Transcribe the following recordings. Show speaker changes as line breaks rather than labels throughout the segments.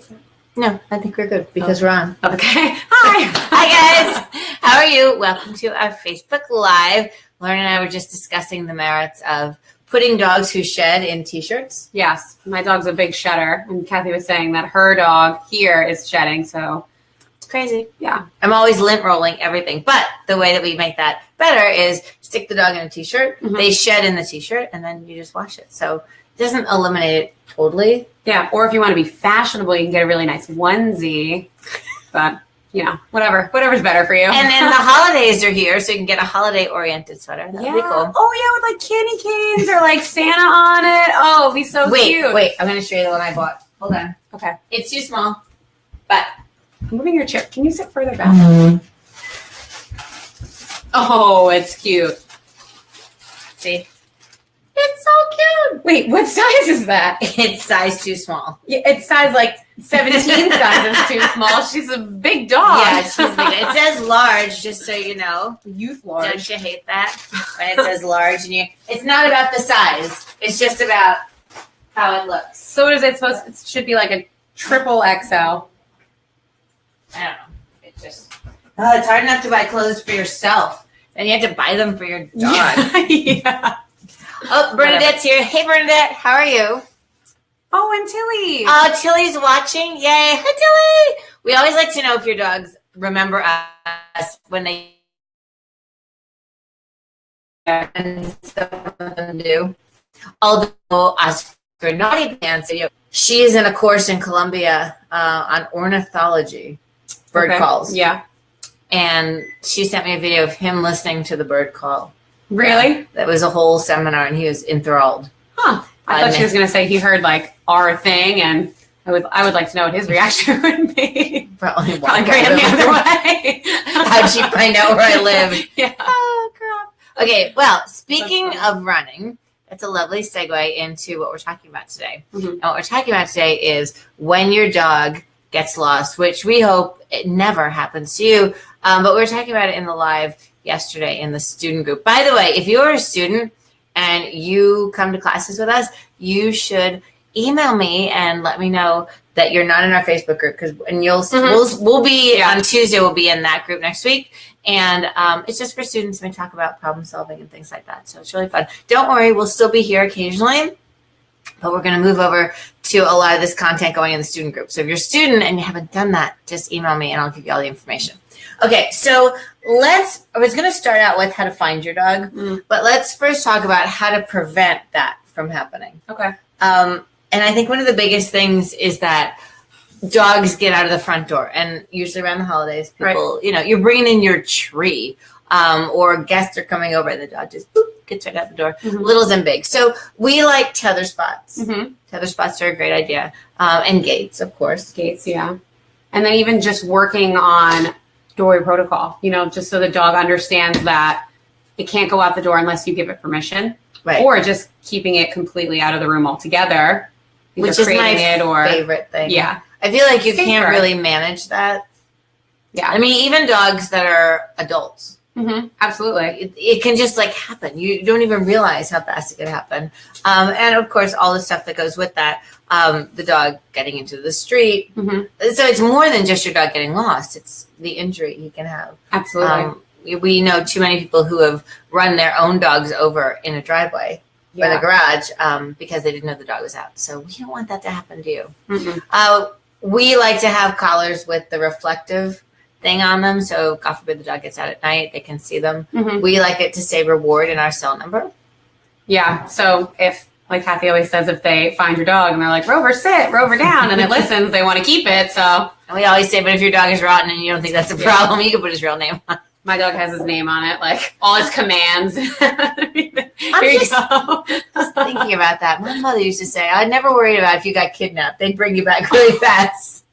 say?
No, I think we're good because we're on.
Okay. Hi.
Hi, guys. How are you? Welcome to our Facebook Live. Lauren and I were just discussing the merits of putting dogs who shed in T-shirts.
Yes, my dog's a big shedder, and Kathy was saying that her dog here is shedding, so
it's crazy.
Yeah.
I'm always lint rolling everything, but the way that we make that better is stick the dog in a T-shirt. Mm-hmm. They shed in the T-shirt, and then you just wash it. So it doesn't eliminate it totally.
Yeah, or if you want to be fashionable, you can get a really nice onesie, but whatever's better for you.
And then the holidays are here, so you can get a holiday-oriented sweater. That'd be cool.
Oh, yeah, with like candy canes or like Santa on it. Oh, it'd be so cute.
Wait, I'm going to show you the one I bought. Hold on.
Okay.
It's too small, but
I'm moving your chair. Can you sit further back? Oh, it's cute.
See? It's so cute.
Wait, what size is that?
It's size too small.
Yeah, it's size like 17 sizes too small. She's a big dog.
Yeah, she's big. It says large, just so you know.
Youth large.
Don't you hate that? When it says large, and it's not about the size. It's just about how it looks.
So what is it supposed? It should be like a triple XL.
I don't know. It's hard enough to buy clothes for yourself. Then you have to buy them for your dog.
Yeah.
Oh, Bernadette's here. Hey, Bernadette. How are you?
Oh, and Tilly.
Oh, Tilly's watching. Yay. Hi, Tilly. We always like to know if your dogs remember us when they... And some of them do. Although Oscar Naughty Pants, she is in a course in Colombia on ornithology, bird calls.
Yeah.
And she sent me a video of him listening to the bird call.
Really?
Yeah, that was a whole seminar, and he was enthralled.
Huh. I thought she was going to say he heard like our thing, and I would like to know what his reaction would be.
Probably
ran the other way.
How'd she find out where I live?
Yeah.
Oh, crap. Okay, well, speaking of running, that's a lovely segue into what we're talking about today. Mm-hmm. And what we're talking about today is when your dog gets lost, which we hope it never happens to you. But we were talking about it in the live yesterday in the student group. By the way, if you're a student and you come to classes with us, you should email me and let me know that you're not in our Facebook group, we'll be on Tuesday. We'll be in that group next week, and it's just for students. We talk about problem solving and things like that. So it's really fun. Don't worry, we'll still be here occasionally, but we're going to move over to a lot of this content going in the student group. So if you're a student and you haven't done that, just email me and I'll give you all the information. Okay, so I was going to start out with how to find your dog, but let's first talk about how to prevent that from happening.
Okay.
And I think one of the biggest things is that dogs get out of the front door, and usually around the holidays, people, you're bringing in your tree, or guests are coming over and the dog just gets right out the door, littles and big. So we like tether spots. Mm-hmm. Tether spots are a great idea. And gates, of course.
Gates, yeah. And then even just working on doorway protocol, just so the dog understands that it can't go out the door unless you give it permission.
Right.
Or just keeping it completely out of the room altogether.
Which is my favorite thing.
Yeah.
I feel like you can't really manage that.
Yeah.
I mean, even dogs that are adults.
Mm-hmm. Absolutely.
It can just happen. You don't even realize how fast it can happen. And of course, all the stuff that goes with that. The dog getting into the street. Mm-hmm. So it's more than just your dog getting lost. It's the injury he can have.
Absolutely.
We know too many people who have run their own dogs over in a driveway or the garage because they didn't know the dog was out. So we don't want that to happen to you. Mm-hmm. We like to have collars with the reflective thing on them. So God forbid the dog gets out at night, they can see them. Mm-hmm. We like it to say reward in our cell number.
Yeah. So if, like Kathy always says, if they find your dog and they're like, Rover, sit, Rover down, and it listens, they want to keep it. So,
and we always say, but if your dog is rotten and you don't think that's a problem, you can put his real name on.
My dog has his name on it, like all his commands.
I'm just thinking about that. My mother used to say, I never worried about if you got kidnapped. They'd bring you back really fast.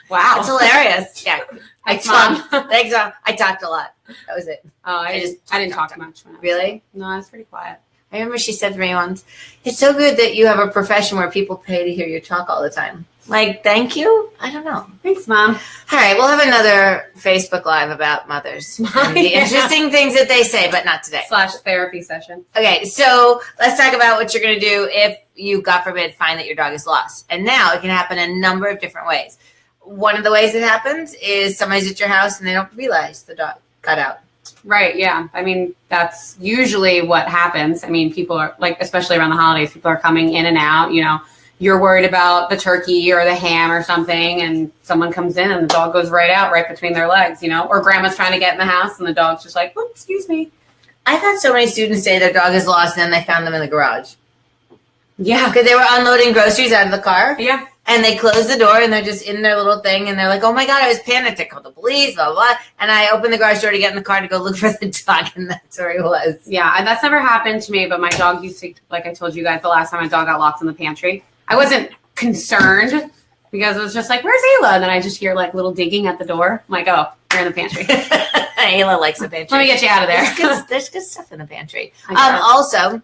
Wow.
It's hilarious. Yeah.
Thanks, Mom.
Thanks, Mom. I talked a lot. That was it.
Oh, I didn't talk much.
Really?
No, I was pretty quiet.
I remember she said to me once, it's so good that you have a profession where people pay to hear you talk all the time. Like, thank you. I don't know.
Thanks, Mom.
All right, we'll have another Facebook Live about mothers and the interesting things that they say, but not today.
/ therapy session.
Okay, so let's talk about what you're going to do if you, God forbid, find that your dog is lost. And now it can happen a number of different ways. One of the ways it happens is somebody's at your house and they don't realize the dog got out.
Right, yeah. I mean, that's usually what happens. I mean, people are, like, especially around the holidays, people are coming in and out, you know. You're worried about the turkey or the ham or something, and someone comes in and the dog goes right out, right between their legs, you know. Or grandma's trying to get in the house and the dog's just like, oh, excuse me.
I've had so many students say their dog is lost and then they found them in the garage.
Yeah.
Because they were unloading groceries out of the car.
Yeah.
And they close the door and they're just in their little thing and they're like, oh my God, I was panicked. I called the police, blah, blah, blah. And I opened the garage door to get in the car to go look for the dog, and that's where he was.
Yeah, and that's never happened to me, but my dog used to, like I told you guys the last time, my dog got locked in the pantry. I wasn't concerned because it was just like, where's Ayla? And then I just hear like little digging at the door. I'm like, oh, you're in the pantry.
Ayla likes the pantry.
Let me get you out of there.
There's good stuff in the pantry. Also,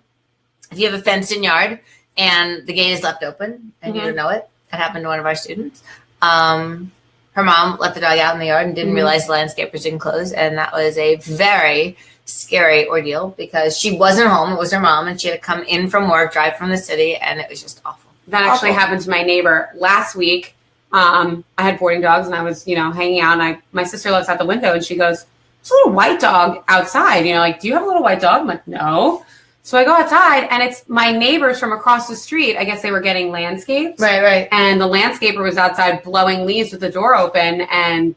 if you have a fenced in yard and the gate is left open and you don't know it, that happened to one of our students. Her mom let the dog out in the yard and didn't realize the landscapers didn't close. And that was a very scary ordeal because she wasn't home. It was her mom and she had to come in from work, drive from the city. And it was just awful.
That actually happened to my neighbor last week. I had boarding dogs and I was, you know, hanging out, and my sister looks out the window and she goes, there's a little white dog outside. You know, like, do you have a little white dog? I'm like, no. So I go outside and it's my neighbors from across the street. I guess they were getting landscaped.
Right.
And the landscaper was outside blowing leaves with the door open, and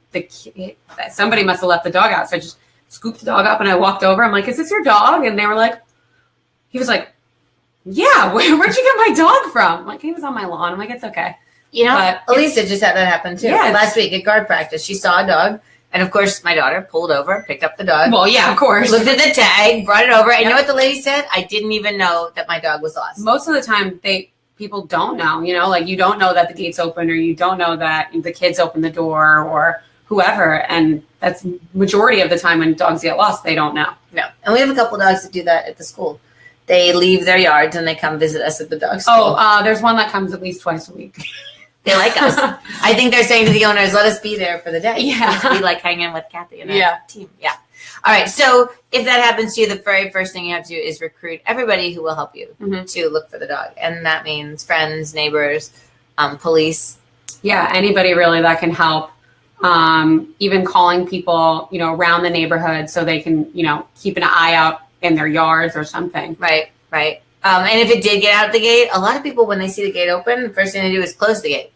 somebody must have left the dog out. So I just scooped the dog up and I walked over. I'm like, is this your dog? And they were like, he was like, yeah, where'd you get my dog from? I'm like, he was on my lawn. I'm like, it's okay.
You know, but Elisa just had that happen too. Yeah, last week at guard practice, she saw a dog. And of course, my daughter pulled over, picked up the dog.
Well, yeah, of course.
Looked at the tag, brought it over. And you know what the lady said? I didn't even know that my dog was lost.
Most of the time, people don't know, you know, like you don't know that the gate's open, or you don't know that the kids open the door, or whoever. And that's majority of the time when dogs get lost, they don't know.
No. And we have a couple dogs that do that at the school. They leave their yards and they come visit us at the dog school.
Oh, there's one that comes at least twice a week.
They like us. I think they're saying to the owners, let us be there for the day.
Yeah.
We like hanging with Kathy and our team. Yeah. All right. So if that happens to you, the very first thing you have to do is recruit everybody who will help you to look for the dog. And that means friends, neighbors, police.
Yeah. Anybody really that can help. Even calling people, you know, around the neighborhood so they can, you know, keep an eye out in their yards or something.
Right. And if it did get out the gate, a lot of people, when they see the gate open, the first thing they do is close the gate.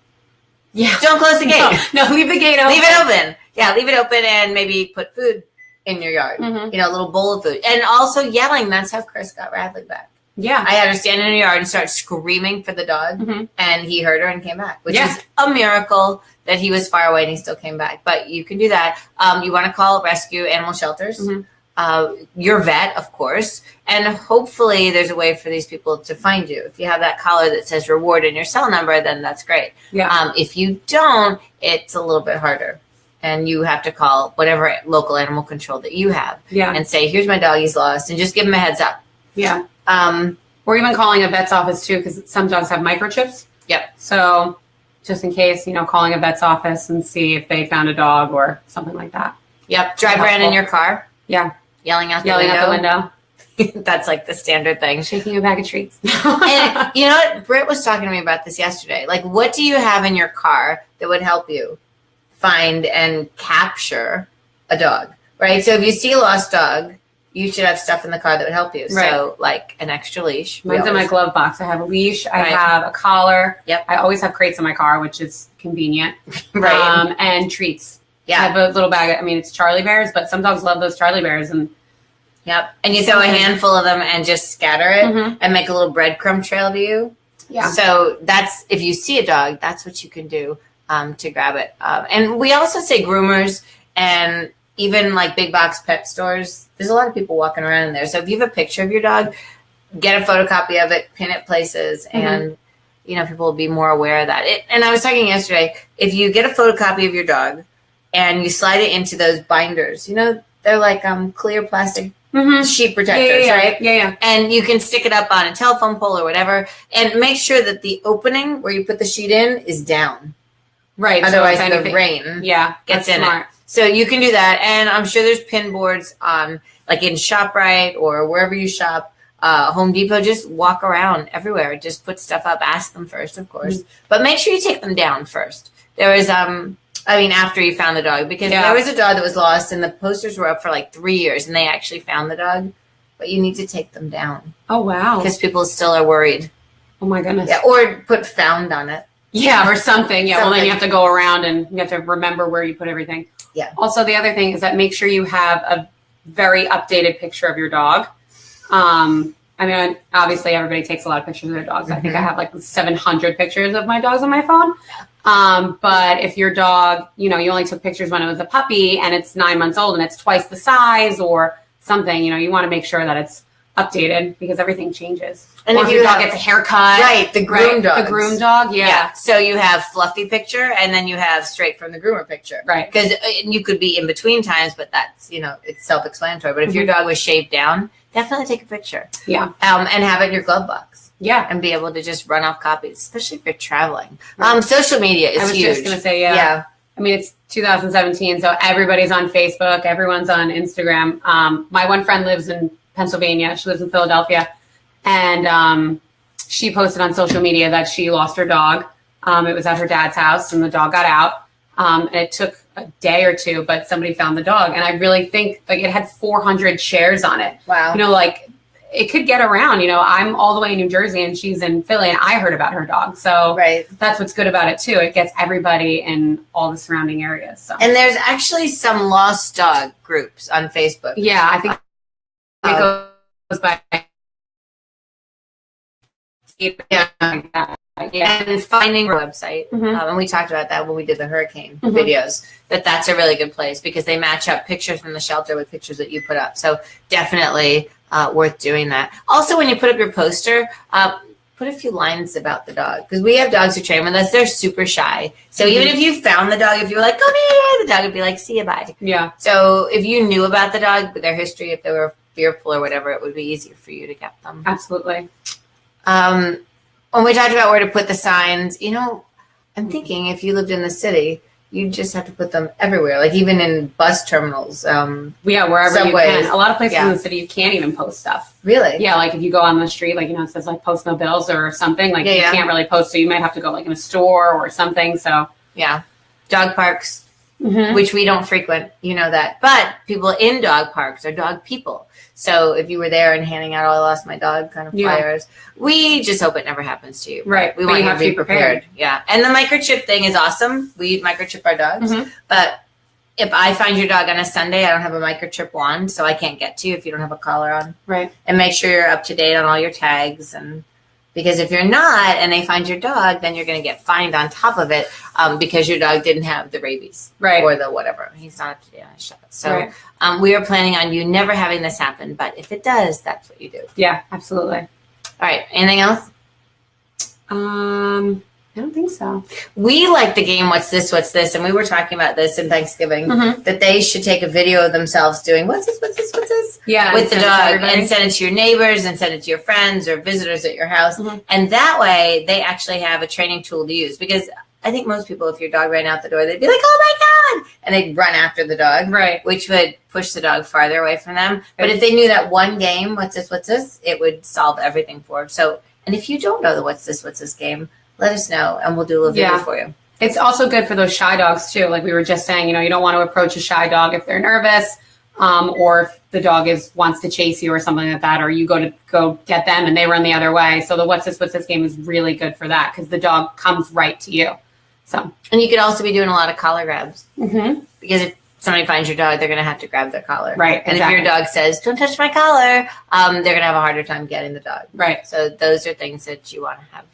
Yeah.
Don't close the gate.
No, leave the gate open.
Leave it open. Yeah, leave it open and maybe put food in your yard. You know, a little bowl of food. And also yelling. That's how Chris got Radley back.
Yeah.
I had her stand in the yard and start screaming for the dog. And he heard her and came back, which is a miracle that he was far away and he still came back. But you can do that. You want to call rescue animal shelters. Your vet, of course, and hopefully there's a way for these people to find you. If you have that collar that says reward in your cell number, then that's great.
Yeah.
If you don't, it's a little bit harder, and you have to call whatever local animal control that you have and say, here's my dog, he's lost, and just give him a heads up.
Yeah. Or even calling a vet's office too, because some dogs have microchips.
Yep.
So just in case, you know, calling a vet's office and see if they found a dog or something like that.
Yep. Drive around in your car.
Yeah.
Yelling out the window. That's like the standard thing.
Shaking a bag of treats.
And you know what? Britt was talking to me about this yesterday. Like, what do you have in your car that would help you find and capture a dog? Right? So if you see a lost dog, you should have stuff in the car that would help you. Right. So like an extra leash.
Mine's in my glove box. I have a leash. I have a collar. Yep. I always have crates in my car, which is convenient.
Right.
And treats.
Yeah.
I have a little bag. I mean, it's Charlie Bears, but some dogs love those Charlie Bears. And
and you throw a handful of them and just scatter it and make a little breadcrumb trail to you.
Yeah.
So that's, if you see a dog, that's what you can do to grab it. And we also say groomers and even like big box pet stores. There's a lot of people walking around in there. So if you have a picture of your dog, get a photocopy of it, pin it places, and you know, people will be more aware of that. And I was talking yesterday, if you get a photocopy of your dog and you slide it into those binders, you know, they're like clear plastic sheet protectors, right?
Yeah.
And you can stick it up on a telephone pole or whatever, and make sure that the opening where you put the sheet in is down.
Right.
Otherwise,
so
the rain
gets
in
smart.
it. So you can do that. And I'm sure there's pin boards on, like in ShopRite or wherever you shop, Home Depot. Just walk around everywhere. Just put stuff up. Ask them first, of course. Mm-hmm. But make sure you take them down first. There was, after you found the dog. Because there was a dog that was lost and the posters were up for like 3 years and they actually found the dog. But you need to take them down.
Oh, wow.
Because people still are worried.
Oh, my goodness.
Yeah, or put found on it.
Yeah, or something. Yeah, well, then you have to go around and you have to remember where you put everything.
Yeah.
Also, the other thing is that make sure you have a very updated picture of your dog. Obviously, everybody takes a lot of pictures of their dogs. Mm-hmm. I think I have like 700 pictures of my dogs on my phone. But if your dog, you only took pictures when it was a puppy and it's 9 months old and it's twice the size or something, you want to make sure that it's updated because everything changes. And if your dog gets a haircut.
Right, the groom dog.
The groom dog, yeah.
So you have fluffy picture and then you have straight from the groomer picture.
Right.
Because you could be in between times, but that's, it's self-explanatory. But if your dog was shaved down, definitely take a picture.
Yeah.
And have it in your glove box.
Yeah.
And be able to just run off copies, especially if you're traveling. Right. Social media is huge. I was
just going to say, yeah. It's 2017, so everybody's on Facebook. Everyone's on Instagram. My one friend lives in Pennsylvania. She lives in Philadelphia. And she posted on social media that she lost her dog. It was at her dad's house, and the dog got out. And it took a day or two, but somebody found the dog. And I really think it had 400 shares on it.
Wow.
It could get around. I'm all the way in New Jersey, and she's in Philly, and I heard about her dog. So that's what's good about it, too. It gets everybody in all the surrounding areas. So.
And there's actually some lost dog groups on Facebook.
Yeah, I think it goes by...
Yeah. And finding our website, and we talked about that when we did the hurricane videos, that's a really good place because they match up pictures from the shelter with pictures that you put up. So definitely worth doing that. Also, when you put up your poster, put a few lines about the dog because we have dogs who train with us. They're super shy. So even if you found the dog, if you were like, come here, the dog would be like, see you, bye.
Yeah.
So if you knew about the dog, their history, if they were fearful or whatever, it would be easier for you to get them.
Absolutely.
When we talked about where to put the signs, I'm thinking if you lived in the city, you just have to put them everywhere, like even in bus terminals.
Wherever subways. You can. A lot of places in the city, you can't even post stuff.
Really?
Yeah, like if you go on the street, it says post no bills or something, you can't really post. So you might have to go in a store or something. So
yeah, dog parks, which we don't frequent, that. But people in dog parks are dog people. So if you were there and handing out, I lost my dog kind of flyers, we just hope it never happens to you.
Right.
We want you to be prepared. Yeah. And the microchip thing is awesome. We microchip our dogs. But if I find your dog on a Sunday, I don't have a microchip wand, so I can't get to you if you don't have a collar on.
Right.
And make sure you're up to date on all your tags. And because if you're not and they find your dog, then you're going to get fined on top of it because your dog didn't have the rabies or the whatever. He's not up to date on his shots. So we are planning on you never having this happen. But if it does, that's what you do.
Yeah, absolutely.
All right. Anything else?
I don't think so.
We like the game What's This? And we were talking about this in Thanksgiving, that they should take a video of themselves doing What's this?
Yeah,
with the dog and send it to your neighbors and send it to your friends or visitors at your house. And that way they actually have a training tool to use because I think most people, if your dog ran out the door, they'd be like, oh my God, and they'd run after the dog, which would push the dog farther away from them. But if they knew that one game, What's This, it would solve everything for them. So, and if you don't know the What's This game, let us know and we'll do a little video for you.
It's also good for those shy dogs too. Like we were just saying, you don't want to approach a shy dog if they're nervous, or if the dog wants to chase you or something like that, or you go get them and they run the other way. So the What's This game is really good for that because the dog comes right to you. So,
and you could also be doing a lot of collar grabs because if somebody finds your dog, they're going to have to grab their collar.
Right.
And if your dog says, don't touch my collar, they're going to have a harder time getting the dog.
Right.
So those are things that you want to have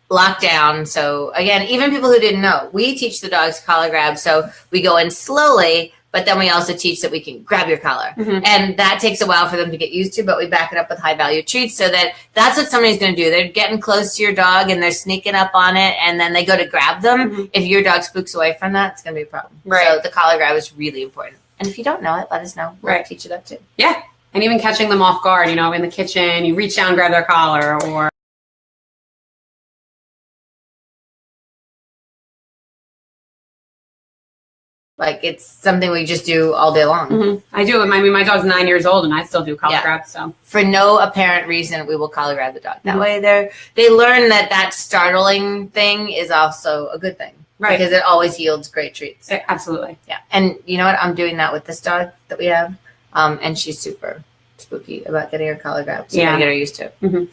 locked down. So again, even people who didn't know, we teach the dogs collar grab. So we go in slowly, but then we also teach that we can grab your collar. And that takes a while for them to get used to, but we back it up with high value treats so that that's what somebody's going to do. They're getting close to your dog and they're sneaking up on it and then they go to grab them. If your dog spooks away from that, it's going to be a problem.
Right.
So the collar grab is really important. And if you don't know it, let us know. We'll teach you that too.
Yeah. And even catching them off guard, in the kitchen, you reach down, grab their collar, or
Like it's something we just do all day long.
Mm-hmm. I do. I mean, my dog's 9 years old, and I still do collar grabs. So
for no apparent reason, we will collar grab the dog. That way, they learn that startling thing is also a good thing,
right?
Because it always yields great treats.
Absolutely,
yeah. And you know what? I'm doing that with this dog that we have, and she's super spooky about getting her collar grabbed. So you gotta get her used to it.
Mm-hmm.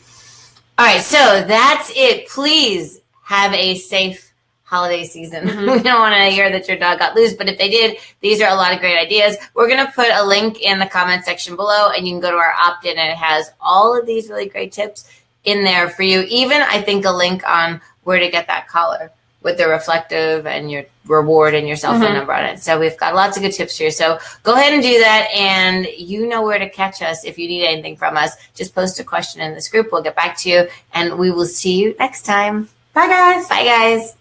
All right, so that's it. Please have a safe holiday season. We don't want to hear that your dog got loose, but if they did, these are a lot of great ideas. We're going to put a link in the comment section below, and you can go to our opt-in, and it has all of these really great tips in there for you. Even, I think, a link on where to get that collar with the reflective and your reward and your cell phone number on it. So we've got lots of good tips here. So go ahead and do that, and you know where to catch us if you need anything from us. Just post a question in this group. We'll get back to you, and we will see you next time.
Bye, guys.
Bye, guys.